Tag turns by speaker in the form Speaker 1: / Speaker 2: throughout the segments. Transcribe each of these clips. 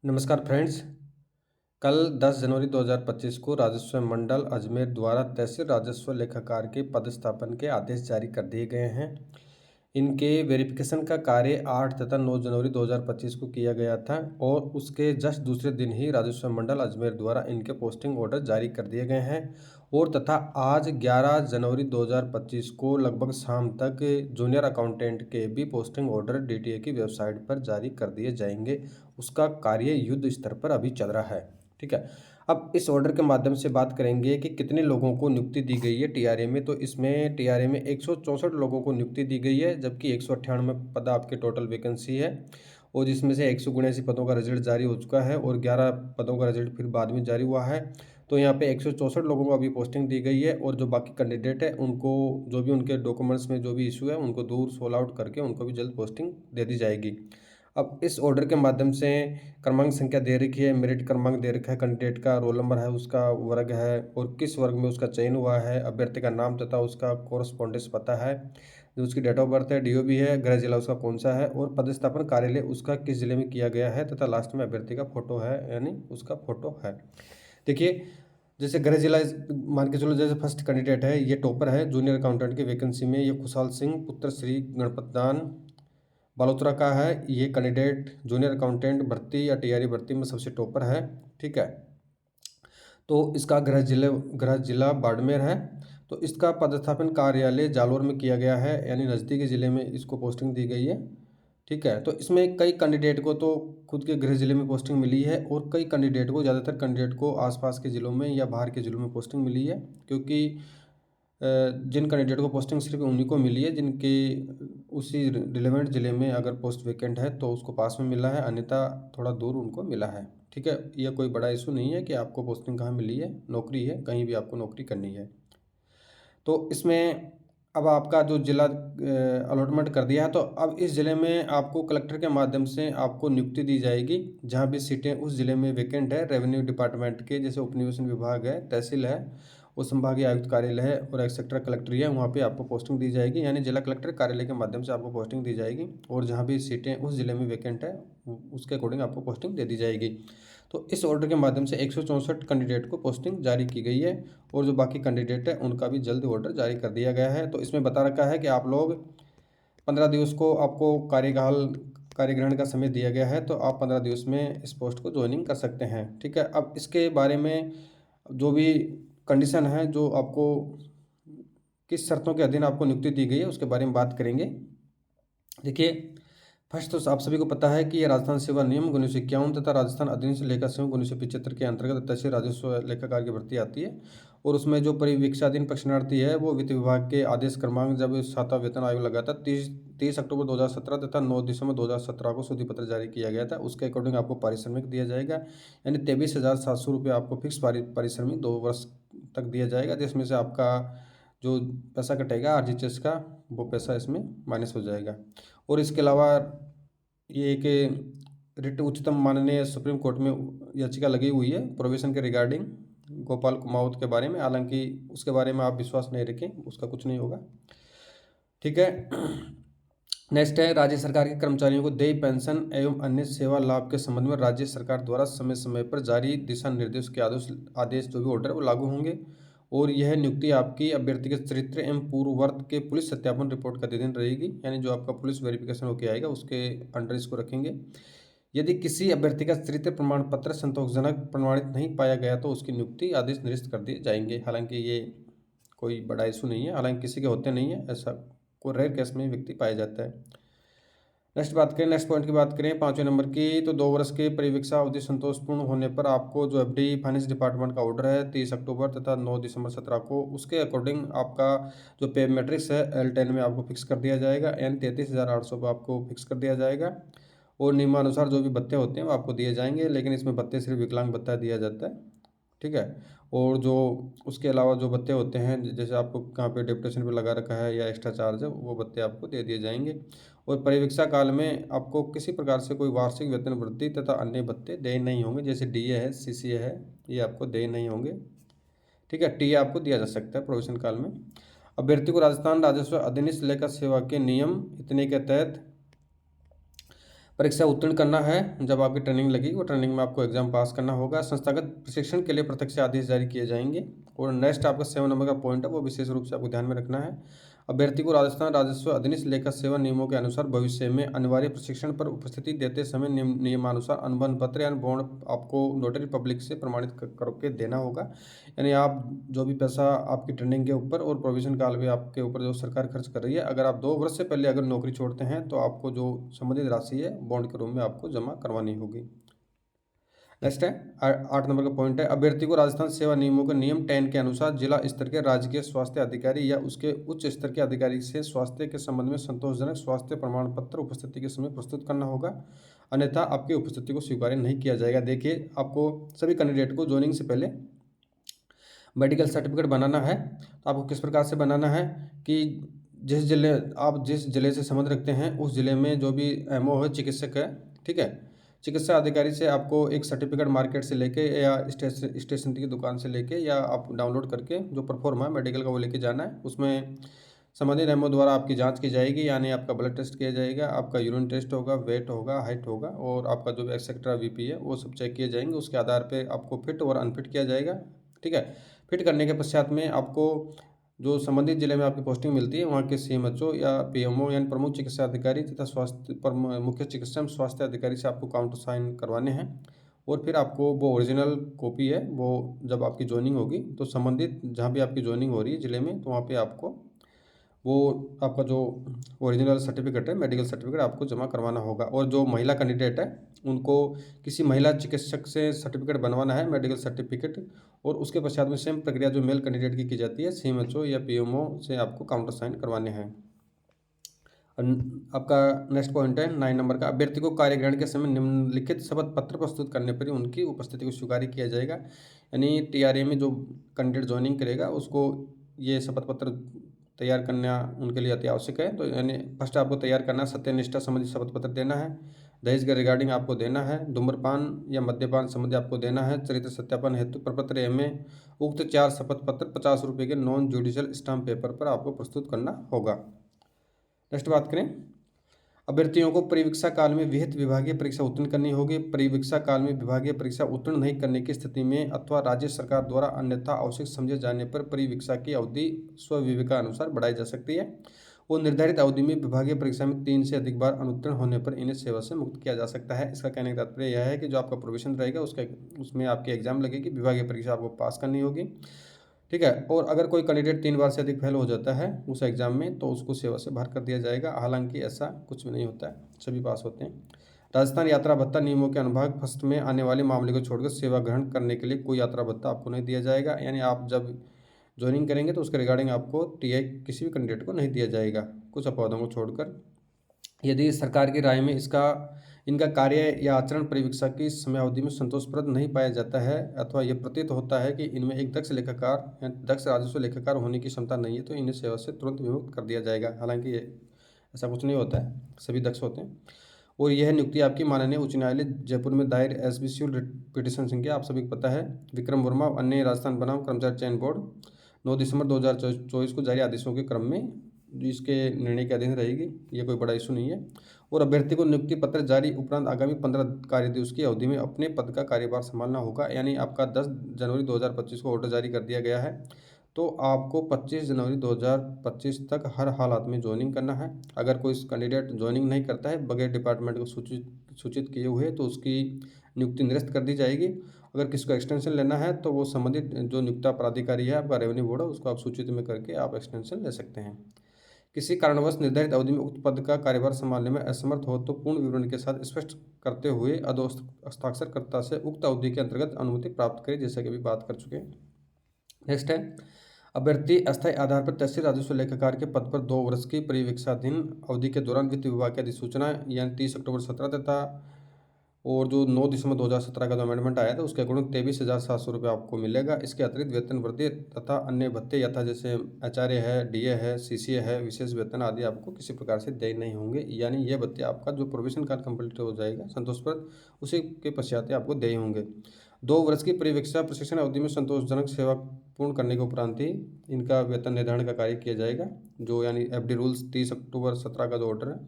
Speaker 1: नमस्कार फ्रेंड्स। कल 10 जनवरी 2025 को राजस्व मंडल अजमेर द्वारा तहसील राजस्व लेखाकार के पदस्थापन के आदेश जारी कर दिए गए हैं। इनके वेरिफिकेशन का कार्य 8 तथा 9 जनवरी 2025 को किया गया था और उसके जस्ट दूसरे दिन ही राजस्व मंडल अजमेर द्वारा इनके पोस्टिंग ऑर्डर जारी कर दिए गए हैं और तथा आज 11 जनवरी 2025 को लगभग शाम तक जूनियर अकाउंटेंट के भी पोस्टिंग ऑर्डर डीटीए की वेबसाइट पर जारी कर दिए जाएंगे। उसका कार्य युद्ध स्तर पर अभी चल रहा है। ठीक है। अब इस ऑर्डर के माध्यम से बात करेंगे कि कितने लोगों को नियुक्ति दी गई है टीआरए में। तो इसमें टीआरए में 164 लोगों को नियुक्ति दी गई है, जबकि 198 पद आपके टोटल वैकेंसी है और जिसमें से 179 पदों का रिजल्ट जारी हो चुका है और 11 पदों का रिजल्ट फिर बाद में जारी हुआ है। तो यहाँ पे 164 लोगों को अभी पोस्टिंग दी गई है और जो बाकी कैंडिडेट है उनको जो भी उनके डॉक्यूमेंट्स में जो भी इशू है उनको दूर सोल आउट करके उनको भी जल्द पोस्टिंग दे दी जाएगी। अब इस ऑर्डर के माध्यम से क्रमांक संख्या दे रखी है, मेरिट क्रमांक दे रखा है, कैंडिडेट का रोल नंबर है, उसका वर्ग है और किस वर्ग में उसका चयन हुआ है, अभ्यर्थी का नाम तथा उसका कोरस्पॉन्डेंस पता है, जो उसकी डेट ऑफ बर्थ है, डीओबी है, गृह जिला उसका कौन सा है और पदस्थापन कार्यालय उसका किस जिले में किया गया है तथा लास्ट में अभ्यर्थी का फोटो है, यानी उसका फोटो है। देखिए, जैसे गृह जिला मान के चलो, जैसे फर्स्ट कैंडिडेट है, ये टॉपर है जूनियर अकाउंटेंट की वैकेंसी में, ये खुशहाल सिंह पुत्र श्री गणपत दान बालोतरा का है। ये कैंडिडेट जूनियर अकाउंटेंट भर्ती या टीआरई भर्ती में सबसे टॉपर है। ठीक है। तो इसका गृह जिला बाड़मेर है। तो इसका पदस्थापन कार्यालय जालोर में किया गया है, यानी नज़दीकी ज़िले में इसको पोस्टिंग दी गई है। ठीक है। तो इसमें कई कैंडिडेट को तो खुद के गृह जिले में पोस्टिंग मिली है और कई कैंडिडेट को, ज़्यादातर कैंडिडेट को आसपास के ज़िलों में या बाहर के ज़िलों में पोस्टिंग मिली है, क्योंकि जिन कैंडिडेट को पोस्टिंग सिर्फ उन्हीं को मिली है जिनके उसी रिलेवेंट ज़िले में अगर पोस्ट वैकेंट है तो उसको पास में मिला है, अन्यथा थोड़ा दूर उनको मिला है। ठीक है। यह कोई बड़ा इशू नहीं है कि आपको पोस्टिंग कहाँ मिली है, नौकरी है, कहीं भी आपको नौकरी करनी है। तो इसमें अब आपका जो जिला अलॉटमेंट कर दिया है, तो अब इस ज़िले में आपको कलेक्टर के माध्यम से आपको नियुक्ति दी जाएगी। जहाँ भी सीटें उस ज़िले में वैकेंट है, रेवेन्यू डिपार्टमेंट के जैसे उपनिवेशन विभाग है, तहसील है, उस संभागीय आयुक्त कार्यालय है और एक सेक्टर कलेक्ट्री है, वहाँ पे आपको पोस्टिंग दी जाएगी, यानी जिला कलेक्टर कार्यालय के माध्यम से आपको पोस्टिंग दी जाएगी और जहाँ भी सीटें उस ज़िले में वैकेंट है उसके अकॉर्डिंग आपको पोस्टिंग दे दी जाएगी। तो इस ऑर्डर के माध्यम से 164 कैंडिडेट को पोस्टिंग जारी की गई है और जो बाकी कैंडिडेट है उनका भी जल्द ऑर्डर जारी कर दिया गया है। तो इसमें बता रखा है कि आप लोग 15 दिवस को आपको कार्यग्रहण का समय दिया गया है, तो आप 15 दिवस में इस पोस्ट को ज्वाइनिंग कर सकते हैं। ठीक है। अब इसके बारे में जो भी कंडीशन है, जो आपको किस शर्तों के अधीन आपको नियुक्ति दी गई है, उसके बारे में बात करेंगे। देखिए, फर्स्ट तो आप सभी को पता है कि ये राजस्थान सेवा नियम 1951 तथा राजस्थान अधिनियम लेखा संघ 1975 के अंतर्गत तहसील राजस्व लेखाकार की भर्ती आती है और उसमें जो परिवीक्षाधीन प्रशिक्षणार्थी है वो वित्त विभाग के आदेश क्रमांक, जब सातवां वेतन आयोग लगा था 30 अक्टूबर 2017 तथा 9 दिसंबर 2017 को सूची पत्र जारी किया गया था, उसके अकॉर्डिंग आपको पारिश्रमिक दिया जाएगा, यानी 23,700 रुपये आपको फिक्स पारिश्रमिक 2 वर्ष तक दिया जाएगा, जिसमें से आपका जो पैसा कटेगा आरजीएचएस का, वो पैसा इसमें माइनस हो जाएगा। और इसके अलावा ये एक रिट उच्चतम माननीय सुप्रीम कोर्ट में याचिका लगी हुई है प्रोविजन के रिगार्डिंग गोपाल कुमावत के बारे में, हालांकि उसके बारे में आप विश्वास नहीं रखें, उसका कुछ नहीं होगा। ठीक है। नेक्स्ट है, राज्य सरकार के कर्मचारियों को देय पेंशन एवं अन्य सेवा लाभ के संबंध में राज्य सरकार द्वारा समय समय पर जारी दिशा निर्देश के आदेश जो भी ऑर्डर वो लागू होंगे और यह नियुक्ति आपकी अभ्यर्थी के चरित्र एवं पूर्ववर्त के पुलिस सत्यापन रिपोर्ट का अधीन रहेगी, यानी जो आपका पुलिस वेरिफिकेशन होकर आएगा उसके अंडर इसको रखेंगे। यदि किसी अभ्यर्थी का चरित्र प्रमाण पत्र संतोषजनक प्रमाणित नहीं पाया गया तो उसकी नियुक्ति आदेश निरस्त कर दिए जाएंगे। हालांकि ये कोई बड़ा इशू नहीं है, हालांकि किसी के होते नहीं है, ऐसा कोई रेयर केस में व्यक्ति पाया जाता है। नेक्स्ट पॉइंट की बात करें 5वें नंबर की, तो 2 वर्ष की परिवीक्षा अवधि संतोषपूर्ण होने पर आपको जो एफडी फाइनेंस डिपार्टमेंट का ऑर्डर है 30 अक्टूबर तथा 9 दिसंबर 17 को, उसके अकॉर्डिंग आपका जो पे मैट्रिक्स है L10 में आपको फिक्स कर दिया जाएगा, यानी 33,800 पर आपको फिक्स कर दिया जाएगा और नियमानुसार जो भी भत्ते होते हैं वो आपको दिए जाएंगे, लेकिन इसमें भत्ते सिर्फ विकलांग भत्ता दिया जाता है। ठीक है। और जो उसके अलावा जो भत्ते होते हैं, जैसे आपको कहाँ पे डिप्टेशन पे लगा रखा है या एक्स्ट्रा चार्ज है, वो भत्ते आपको दे दिए जाएंगे। और परिवीक्षा काल में आपको किसी प्रकार से कोई वार्षिक वेतन वृद्धि तथा अन्य भत्ते देय नहीं होंगे, जैसे डीए है, सीसीए है, ये आपको देय नहीं होंगे। ठीक है। टीए आपको दिया जा सकता है प्रोविजन काल में। अभ्यर्थी को राजस्थान राजस्व अधिनियम लेखा सेवा के नियम इतने के तहत परीक्षा उत्तीर्ण करना है। जब आपकी ट्रेनिंग लगी, वो ट्रेनिंग में आपको एग्जाम पास करना होगा। संस्थागत प्रशिक्षण के लिए प्रत्यक्ष आदेश जारी किए जाएंगे। और नेक्स्ट आपका 7 नंबर का पॉइंट है, वो विशेष रूप से आपको ध्यान में रखना है। अभ्यर्थी को राजस्थान राजस्व अधिनियम लेखा सेवा नियमों के अनुसार भविष्य में अनिवार्य प्रशिक्षण पर उपस्थिति देते समय नियमानुसार अनुबंध पत्र या बॉन्ड आपको नोटरी पब्लिक से प्रमाणित करके देना होगा। यानी आप जो भी पैसा आपकी ट्रेनिंग के ऊपर और प्रोविजन काल में आपके ऊपर जो सरकार खर्च कर रही है, अगर आप 2 वर्ष से पहले अगर नौकरी छोड़ते हैं तो आपको जो संबंधित राशि है बॉन्ड के रूप में आपको जमा करवानी होगी। नेक्स्ट है 8 नंबर का पॉइंट है, अभ्यर्थी को राजस्थान सेवा नियमों के नियम 10 के अनुसार जिला स्तर के राजकीय स्वास्थ्य अधिकारी या उसके उच्च स्तर के अधिकारी से स्वास्थ्य के संबंध में संतोषजनक स्वास्थ्य प्रमाण पत्र उपस्थिति के समय प्रस्तुत करना होगा, अन्यथा आपकी उपस्थिति को स्वीकार नहीं किया जाएगा। देखिए, आपको सभी कैंडिडेट को ज्वाइनिंग से पहले मेडिकल सर्टिफिकेट बनाना है। तो आपको किस प्रकार से बनाना है कि जिस जिले से संबंध रखते हैं उस जिले में जो भी एमओ है, चिकित्सक है, ठीक है, चिकित्सा अधिकारी से आपको एक सर्टिफिकेट मार्केट से लेके या स्टेशनरी की दुकान से लेके या आप डाउनलोड करके जो परफॉर्मा है मेडिकल का वो लेके जाना है। उसमें संबंधित एमओ द्वारा आपकी जांच की जाएगी, यानी आपका ब्लड टेस्ट किया जाएगा, आपका यूरिन टेस्ट होगा, वेट होगा, हाइट होगा और आपका जो एक्सेट्रा वीपी है वो सब चेक किए जाएंगे। उसके आधार पर आपको फिट और अनफिट किया जाएगा, ठीक है। फिट करने के पश्चात में आपको जो संबंधित जिले में आपकी पोस्टिंग मिलती है वहाँ के सीएमएचओ या पीएमओ यानी प्रमुख चिकित्सा अधिकारी तथा स्वास्थ्य पर मुख्य चिकित्सा स्वास्थ्य अधिकारी से आपको काउंटर साइन करवाने हैं। और फिर आपको वो ओरिजिनल कॉपी है वो जब आपकी ज्वाइनिंग होगी तो संबंधित जहाँ भी आपकी ज्वाइनिंग हो रही है जिले में, तो वहाँ पे आपको वो आपका जो ओरिजिनल सर्टिफिकेट है, मेडिकल सर्टिफिकेट आपको जमा करवाना होगा। और जो महिला कैंडिडेट है उनको किसी महिला चिकित्सक से सर्टिफिकेट बनवाना है, मेडिकल सर्टिफिकेट। और उसके पश्चात में सेम प्रक्रिया जो मेल कैंडिडेट की जाती है, सीएमएचओ या पीएमओ से आपको काउंटर साइन करवाने हैं। आपका नेक्स्ट पॉइंट है 9 नंबर का, अभ्यर्थी को कार्यग्रहण के समय निम्नलिखित शपथ पत्र प्रस्तुत करने पर ही उनकी उपस्थिति को स्वीकार किया जाएगा। यानी टीआरए में जो कैंडिडेट ज्वाइनिंग करेगा उसको ये शपथ पत्र तैयार करना उनके लिए अति आवश्यक है। तो यानी फर्स्ट आपको तैयार करना है, सत्यनिष्ठा संबंधी शपथ पत्र देना है, दहेज के रिगार्डिंग आपको देना है, धूम्रपान या मद्यपान संबंधी आपको देना है, चरित्र सत्यापन हेतु प्रपत्र एमए उक्त 4 शपथ पत्र 50 रुपये के नॉन जुडिशियल स्टाम्प पेपर पर आपको प्रस्तुत करना होगा। नेक्स्ट बात करें, अभ्यर्थियों को परिवीक्षा काल में विहित विभागीय परीक्षा उत्तीर्ण करनी होगी। परिवीक्षा काल में विभागीय परीक्षा उत्तीर्ण नहीं करने की स्थिति में अथवा राज्य सरकार द्वारा अन्यथा आवश्यक समझे जाने पर परिवीक्षा की अवधि स्वविवेकानुसार बढ़ाई जा सकती है। और निर्धारित अवधि में विभागीय परीक्षा में 3 से अधिक बार अनुत्तीर्ण होने पर इन्हें सेवा से मुक्त किया जा सकता है। इसका कहने का तात्पर्य यह है कि जो आपका प्रोविजन रहेगा उसमें आपकी एग्जाम लगेगी, विभागीय परीक्षा आपको पास करनी होगी, ठीक है। और अगर कोई कैंडिडेट 3 बार से अधिक फेल हो जाता है उस एग्जाम में तो उसको सेवा से बाहर कर दिया जाएगा। हालांकि ऐसा कुछ भी नहीं होता है, सभी पास होते हैं। राजस्थान यात्रा भत्ता नियमों के अनुभाग फर्स्ट में आने वाले मामले को छोड़कर सेवा ग्रहण करने के लिए कोई यात्रा भत्ता आपको नहीं दिया जाएगा। यानी आप जब ज्वाइनिंग करेंगे तो उसके रिगार्डिंग आपको टीआई किसी भी कैंडिडेट को नहीं दिया जाएगा, कुछ अपवादों को छोड़कर। यदि सरकार की राय में इनका कार्य या आचरण परिवीक्षा की समयावधि में संतोषप्रद नहीं पाया जाता है अथवा यह प्रतीत होता है कि इनमें एक दक्ष लेखाकार या दक्ष राजस्व लेखाकार होने की क्षमता नहीं है, तो इन्हें सेवा से तुरंत विमुक्त कर दिया जाएगा। हालांकि ऐसा कुछ नहीं होता है, सभी दक्ष होते हैं। और यह नियुक्ति आपकी माननीय उच्च न्यायालय जयपुर में दायर एसबीसी पिटीशन संख्या आप सभी को पता है विक्रम वर्मा अन्य राजस्थान बनाम कर्मचारी चयन बोर्ड 9 दिसंबर 2024 को जारी आदेशों के क्रम में इसके निर्णय के अधीन रहेगी। ये कोई बड़ा इशू नहीं है। और अभ्यर्थी को नियुक्ति पत्र जारी उपरांत आगामी 15 कार्य दिवस की अवधि में अपने पद का कार्यभार संभालना होगा। यानी आपका 10 जनवरी 2025 को ऑर्डर जारी कर दिया गया है, तो आपको 25 जनवरी 2025 तक हर हालात में ज्वाइनिंग करना है। अगर कोई कैंडिडेट ज्वाइनिंग नहीं करता है बगैर डिपार्टमेंट को सूचित किए हुए तो उसकी नियुक्ति निरस्त कर दी जाएगी। अगर किसी को एक्सटेंशन लेना है तो वो संबंधित जो नियुक्ता प्राधिकारी है आपका रेवेन्यू बोर्ड है उसको आप सूचित में करके आप एक्सटेंशन ले सकते हैं। किसी कारणवश निर्धारित अवधि में उक्त पद का कार्यभार संभालने में असमर्थ हो तो पूर्ण विवरण के साथ स्पष्ट करते हुए हस्ताक्षरकर्ता से उक्त अवधि के अंतर्गत अनुमति प्राप्त करें, जैसे कि अभी बात कर चुके हैं। नेक्स्ट है, अभ्यर्थी अस्थायी आधार पर तहसील राजस्व लेखाकार के पद पर 2 वर्ष की परिवीक्षाधीन अवधि के दौरान वित्त विभाग की अधिसूचना यानी 30 अक्टूबर 17 तथा और जो 9 दिसंबर 2017 का जो अमेंडमेंट आया था उसके अकॉर्डिंग 23,700 रुपये आपको मिलेगा। इसके अतिरिक्त वेतन वृद्धि तथा अन्य भत्ते यथा जैसे एचआरए है, डीए है, सीसीए है, विशेष वेतन आदि आपको किसी प्रकार से देय नहीं होंगे। यानी ये भत्ते आपका जो प्रोविजन काल कंप्लीट हो जाएगा संतोषप्रद उसी के पश्चात आपको देय होंगे। 2 वर्ष की परिवीक्षा प्रशिक्षण अवधि में संतोषजनक सेवा पूर्ण करने के उपरांत ही इनका वेतन निर्धारण का कार्य किया जाएगा, जो यानी एफडी रूल्स 30 अक्टूबर 17 का जो ऑर्डर है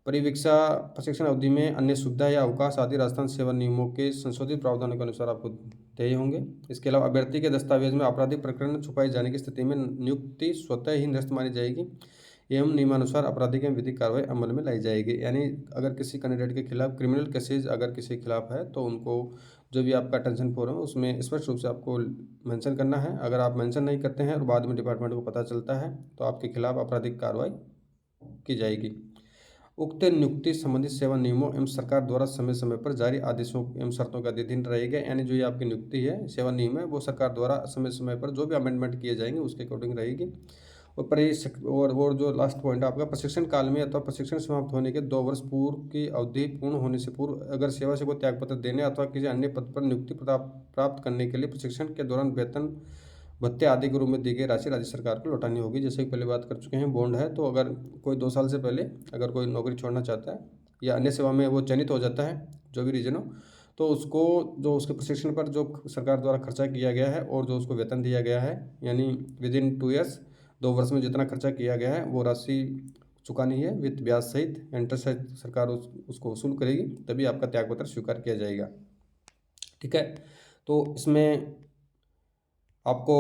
Speaker 1: परिवीक्षा प्रशिक्षण अवधि में अन्य सुविधा या अवकाश आदि राजस्थान सेवा नियमों के संशोधित प्रावधानों के अनुसार आपको देय होंगे। इसके अलावा अभ्यर्थी के दस्तावेज में आपराधिक प्रकरण छुपाए जाने की स्थिति में नियुक्ति स्वतः ही निरस्त मानी जाएगी एवं नियमानुसार आपराधिक एवं विधिक कार्रवाई अमल में लाई जाएगी। यानी अगर किसी कैंडिडेट के खिलाफ क्रिमिनल केसेज अगर किसी के खिलाफ है तो उनको जो भी आपका अटेंशन फॉर्म है उसमें स्पष्ट रूप से आपको मेंशन करना है। अगर आप मेंशन नहीं करते हैं और बाद में डिपार्टमेंट को पता चलता है तो आपके खिलाफ आपराधिक कार्रवाई की जाएगी। उक्त नियुक्ति संबंधित सेवा नियमों एवं सरकार द्वारा समय समय पर जारी आदेशों एवं शर्तों के अधीन रहेगा। यानी जो ये आपकी नियुक्ति है सेवा नियम है वो सरकार द्वारा समय समय पर जो भी अमेंडमेंट किए जाएंगे उसके अकॉर्डिंग रहेगी। और जो लास्ट पॉइंट है आपका, प्रशिक्षण काल में अथवा प्रशिक्षण समाप्त होने के 2 वर्ष पूर्व की अवधि पूर्ण होने से पूर्व अगर सेवा से कोई त्यागपत्र देने अथवा किसी अन्य पद पर नियुक्ति प्राप्त करने के लिए प्रशिक्षण के दौरान वेतन भत्ते आदि के रूप में दी गई राशि राज्य सरकार को लौटानी होगी। जैसे कि पहले बात कर चुके हैं, बॉन्ड है तो अगर कोई 2 साल से पहले अगर कोई नौकरी छोड़ना चाहता है या अन्य सेवा में वो चयनित हो जाता है जो भी रीजन हो, तो उसको जो उसके प्रशिक्षण पर जो सरकार द्वारा खर्चा किया गया है और जो उसको वेतन दिया गया है यानी विदिन 2 ईयर्स 2 वर्ष में जितना खर्चा किया गया है वो राशि चुकानी है विद ब्याज सहित इंटरेस्ट सहित सरकार उसको वसूल करेगी, तभी आपका त्यागपत्र स्वीकार किया जाएगा। ठीक है, तो इसमें आपको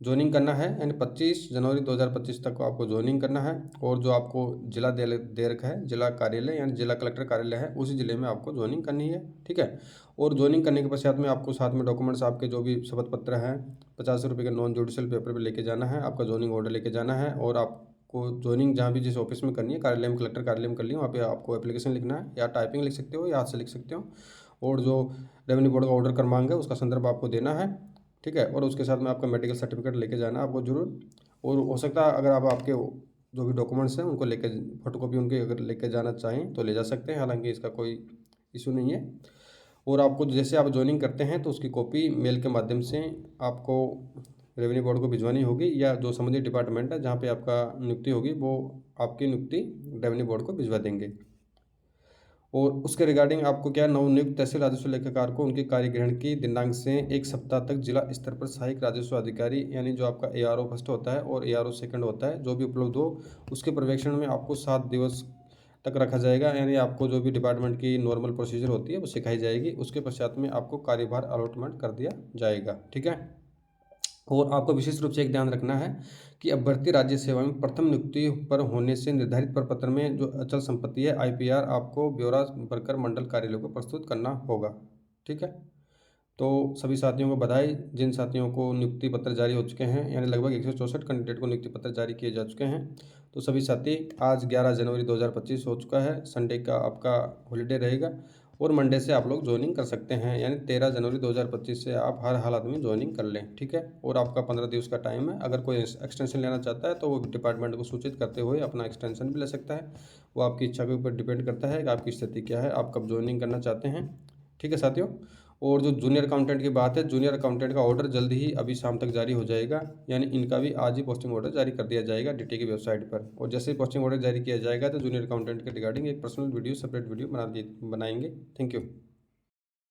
Speaker 1: ज्वाइनिंग करना है यानी 25 जनवरी 2025 तक आपको ज्वाइनिंग करना है। और जो आपको जिला दे रखा है जिला कार्यालय यानी जिला कलेक्टर कार्यालय है उसी जिले में आपको ज्वाइनिंग करनी है। ठीक है, और ज्वाइनिंग करने के पश्चात में आपको साथ में डॉक्यूमेंट्स आपके जो भी शपथ पत्र हैं 50 रुपये के नॉन जुडिशियल पेपर पर लेके जाना है, आपका ज्वाइनिंग ऑर्डर लेके जाना है और आपको ज्वाइनिंग जहाँ भी जिस ऑफिस में करनी है कार्यालय में कलेक्टर कार्यालय में कर ली वहाँ पे आपको एप्लीकेशन लिखना है, या टाइपिंग लिख सकते हो या हाथ से लिख सकते हो। और जो रेवेन्यू बोर्ड का ऑर्डर क्रमांक है उसका संदर्भ आपको देना है। ठीक है, और उसके साथ में आपका मेडिकल सर्टिफिकेट लेके जाना आपको जरूर। और हो सकता है अगर आप आपके जो भी डॉक्यूमेंट्स हैं उनको लेके फोटोकॉपी उनके अगर लेके जाना चाहें तो ले जा सकते हैं, हालांकि इसका कोई इशू नहीं है। और आपको जैसे आप ज्वाइनिंग करते हैं तो उसकी कॉपी मेल के माध्यम से आपको रेवेन्यू बोर्ड को भिजवानी होगी, या जो संबंधित डिपार्टमेंट है जहाँ पे आपका नियुक्ति होगी वो आपकी नियुक्ति रेवेन्यू बोर्ड को भिजवा देंगे। और उसके रिगार्डिंग आपको क्या नवनियुक्त तहसील राजस्व लेखाकार को उनके कार्यग्रहण की दिनांक से 1 सप्ताह तक जिला स्तर पर सहायक राजस्व अधिकारी यानी जो आपका ARO फर्स्ट होता है और ARO सेकंड होता है जो भी उपलब्ध हो उसके पर्यवेक्षण में आपको 7 दिवस तक रखा जाएगा। यानी आपको जो भी डिपार्टमेंट की नॉर्मल प्रोसीजर होती है वो सिखाई जाएगी, उसके पश्चात में आपको कार्यभार अलॉटमेंट कर दिया जाएगा। ठीक है, और आपको विशेष रूप से एक ध्यान रखना है कि अभ्यर्थी राज्य सेवा में प्रथम नियुक्ति पर होने से निर्धारित प्रपत्र में जो अचल संपत्ति है IPR आपको ब्यौरा भरकर मंडल कार्यालय को प्रस्तुत करना होगा। ठीक है, तो सभी साथियों को बधाई जिन साथियों को नियुक्ति पत्र जारी हो चुके हैं, यानी लगभग 164 कैंडिडेट को नियुक्ति पत्र जारी किए जा चुके हैं। तो सभी साथी आज 11 जनवरी 2025 हो चुका है, संडे का आपका हॉलीडे रहेगा और मंडे से आप लोग ज्वाइनिंग कर सकते हैं, यानी 13 जनवरी 2025 से आप हर हालत में ज्वाइनिंग कर लें। ठीक है, और आपका 15 दिवस का टाइम है। अगर कोई एक्सटेंशन लेना चाहता है तो वो डिपार्टमेंट को सूचित करते हुए अपना एक्सटेंशन भी ले सकता है, वो आपकी इच्छा के ऊपर डिपेंड करता है कि आपकी स्थिति क्या है, आप कब ज्वाइनिंग करना चाहते हैं। ठीक है साथियों, और जो जूनियर अकाउंटेंट की बात है, जूनियर अकाउंटेंट का ऑर्डर जल्द ही अभी शाम तक जारी हो जाएगा, यानी इनका भी आज ही पोस्टिंग ऑर्डर जारी कर दिया जाएगा DT की वेबसाइट पर। और जैसे ही पोस्टिंग ऑर्डर जारी किया जाएगा तो जूनियर अकाउंटेंट के रिगार्डिंग एक पर्सनल वीडियो सेपरेट वीडियो बनाएंगे। Thank you.